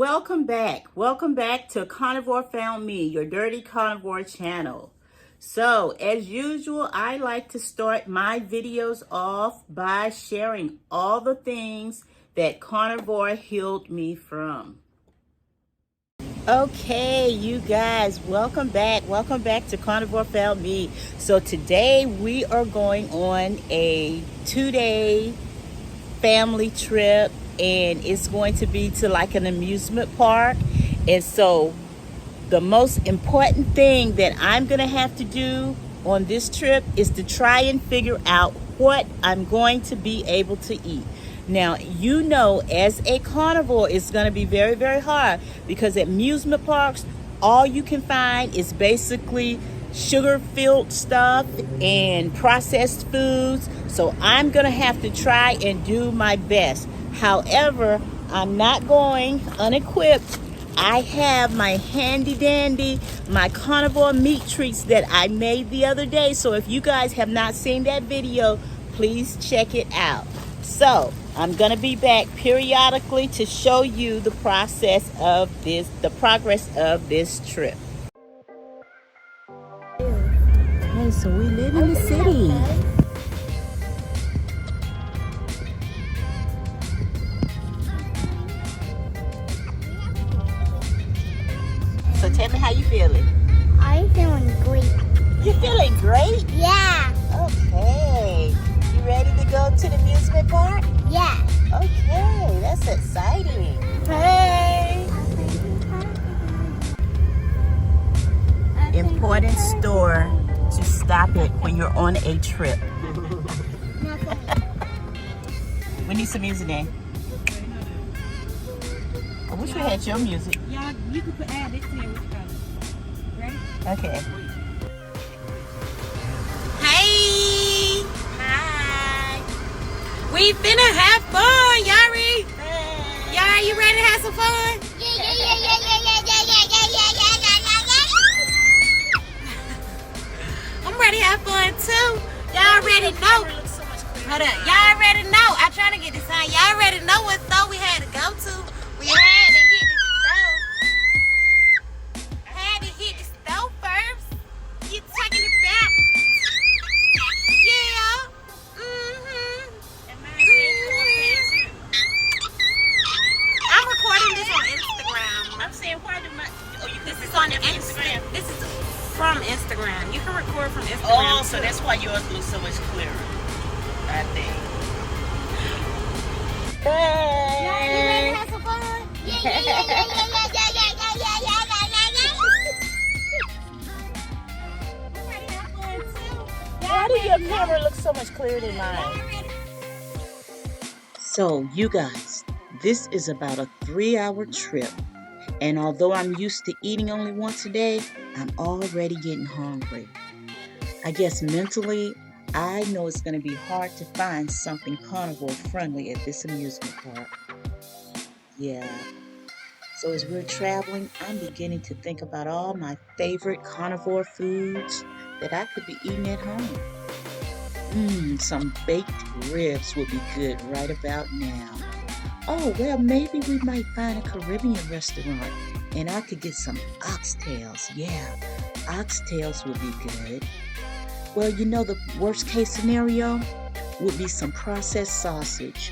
welcome back. Welcome back to Carnivore Found Me, your Dirty Carnivore Channel. So, as usual, I like to start my videos off by sharing all the things that carnivore healed me from. Okay, you guys, welcome back. Welcome back to Carnivore Found Me. So today we are going on a 2-day family trip, and it's going to be to like an amusement park. And so the most important thing that I'm gonna have to do on this trip is to try and figure out what I'm going to be able to eat. Now, you know, as a carnivore, it's gonna be very, very hard because at amusement parks, all you can find is basically sugar-filled stuff and processed foods. So I'm gonna have to try and do my best. However, I'm not going unequipped. I have my handy dandy, my carnivore meat treats that I made the other day. So if you guys have not seen that video, please check it out. So I'm gonna be back periodically to show you the progress of this trip. Hey, so we live in the city. So tell me how you feeling. I'm feeling great. You feeling great? Yeah. Okay. You ready to go to the amusement park? Yeah. Okay, that's exciting. Hey. Important store to stop at when you're on a trip. We need some music then. I wish we had your music. Y'all, you can add this in with Ready? Okay. Hey! Hi! We finna have fun, Yari! Yari, you ready to have some fun? I'm ready to have fun too. Y'all already know. Hold up. Y'all already know. I'm trying to get this on. Y'all already know what store we had to go to. We had to hit the store. Had to hit the store first. You taking it back. Yeah. I'm recording this on Instagram. I'm saying, why do my... Oh, you This is on Instagram. This is from Instagram. You can record from Instagram. Oh, so too. that's why yours looks so much clearer, I think. Hey! You ready to have some fun? Why do your camera look so much clearer than mine? So, you guys, this is about a 3-hour trip. And although I'm used to eating only once a day, I'm already getting hungry. I guess mentally, I know it's going to be hard to find something carnivore friendly at this amusement park. Yeah. So as we're traveling, I'm beginning to think about all my favorite carnivore foods that I could be eating at home. Some baked ribs would be good right about now. Oh, well, maybe we might find a Caribbean restaurant and I could get some oxtails. Yeah, oxtails would be good. Well, you know, the worst case scenario would be some processed sausage.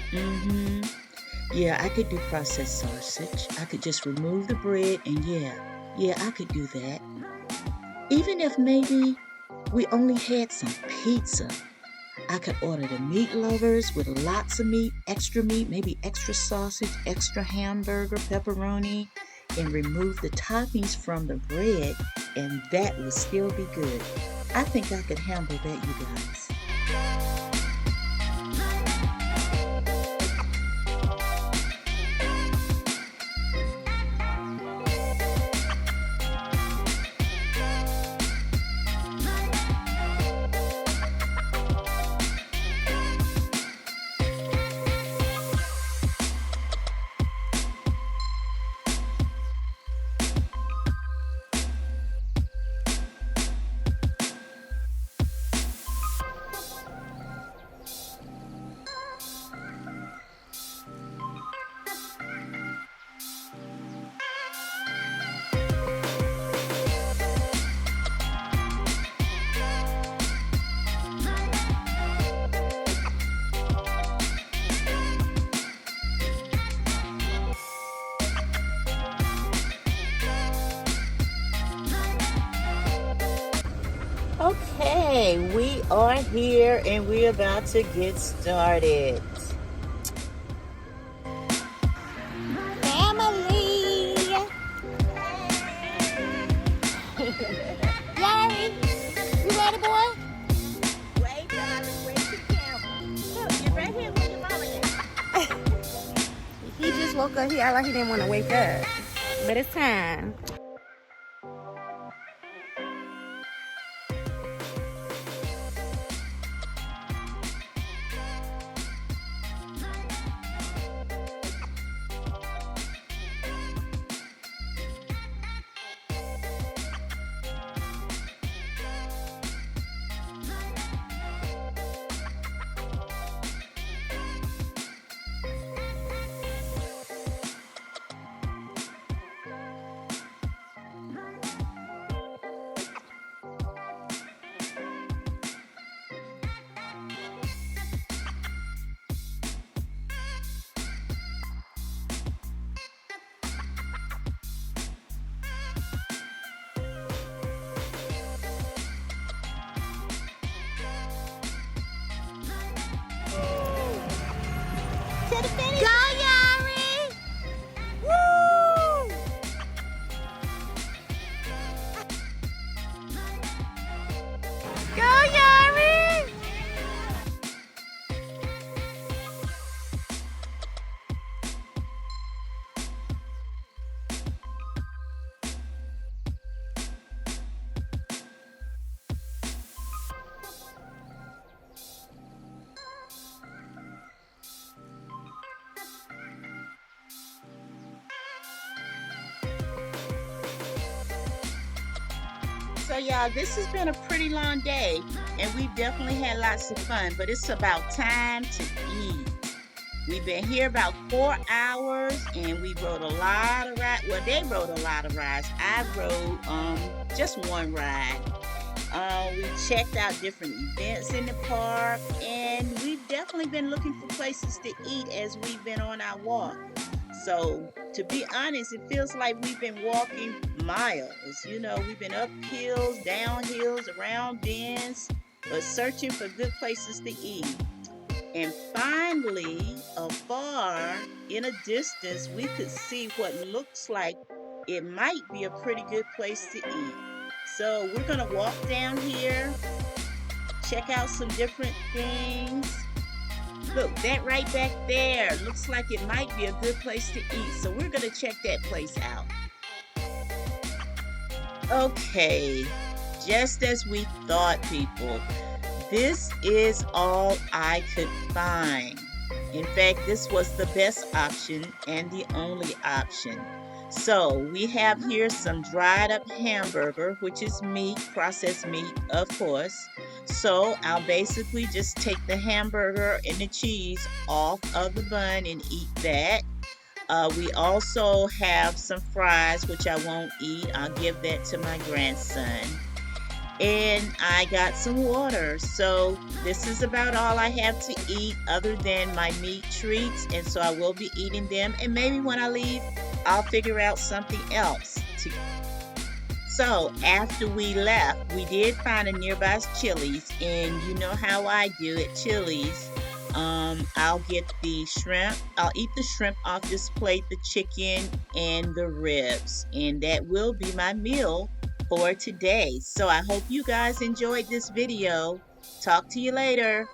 Yeah, I could do processed sausage. I could just remove the bread and yeah, I could do that. Even if maybe we only had some pizza, I could order the meat lovers with lots of meat, maybe extra sausage, extra hamburger, pepperoni, and remove the toppings from the bread, and that would still be good. I think I could handle that, you guys. Okay, we are here and we're about to get started. Family. Larry, you ready, boy? Wait, darling, wait the camera. You're right here with your mama at. He just woke up. He act like he didn't want to wake up. But it's time. To the finish. Go, Yari! Woo! Go, Yari! So y'all, this has been a pretty long day and we've definitely had lots of fun, but it's about time to eat. We've been here about 4 hours and we rode a lot of rides. Well, they rode a lot of rides. I rode just one ride. We checked out different events in the park and we've definitely been looking for places to eat as we've been on our walk. So to be honest, it feels like we've been walking miles. You know, we've been up hills, down hills, around bends, but searching for good places to eat. And finally, afar in a distance, we could see what looks like it might be a pretty good place to eat. So we're gonna walk down here, check out some different things. Look, that right back there looks like it might be a good place to eat. So we're gonna check that place out. Okay, just as we thought, people. This is all I could find. In fact, this was the best option and the only option. So we have here some dried up hamburger, which is meat, processed meat, of course. So I'll basically just take the hamburger and the cheese off of the bun and eat that. We also have some fries, which I won't eat. I'll give that to my grandson. And I got some water. So this is about all I have to eat other than my meat treats. And so I will be eating them. And maybe when I leave, I'll figure out something else to. So after we left, we did find a nearby Chili's. And you know how I do at Chili's. I'll get the shrimp. I'll eat the shrimp off this plate, the chicken, and the ribs. And that will be my meal for today. So I hope you guys enjoyed this video. Talk to you later.